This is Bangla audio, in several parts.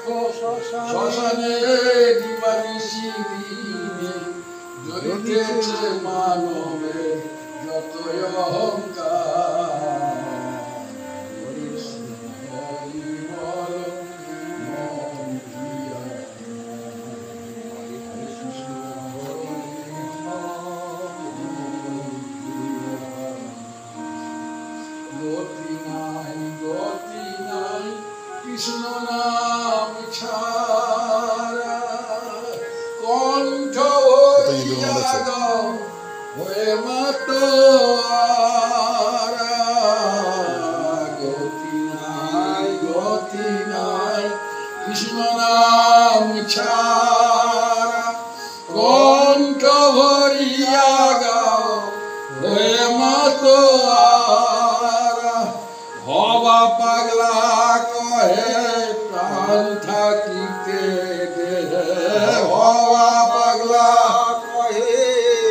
শ্মশানে দিবানিশি দিনে জ্বলিতেছে মানবে যতই অহংকার। হরি বল মন দিয়া, গতি নাই গতি নাই কৃষ্ণ নাম ছাড়া, কণ্ঠ হইয়া গাও হয়ে মাতোয়ারা। গতি নাই কৃষ্ণ নাম ছাড়া, কণ্ঠ ভরিয়া গাও হয়ে মাতোয়ারা। হবা পাগলা কহে প্রাণ থাকিতে দে, হবা পাগলা কহে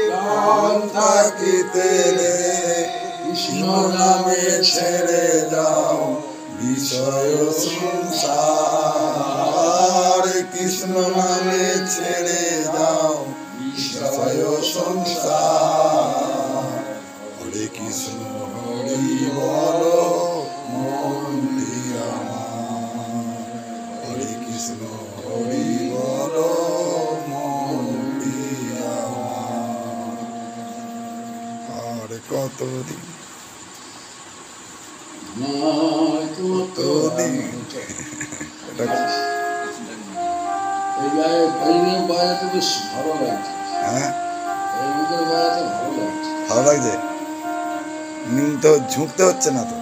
প্রাণ থাকিতে দে। কৃষ্ণ নামে ছেড়ে দাও বিষয় সংসার, কৃষ্ণ নামে ছেড়ে দাও বিষয় সংসার। হরে কৃষ্ণ হরি বল মন দিয়া, হরে কৃষ্ণ হরি বল মন দিয়া। আর কতদিন কতদিন এই গায়ে বাইরে বাজাতে বেশ ভালো লাগছে। হ্যাঁ, এই ভিতরে বাজাতে ভালো লাগছে। ভালো লাগছে, তো ঝুঁকতে হচ্ছে না তো।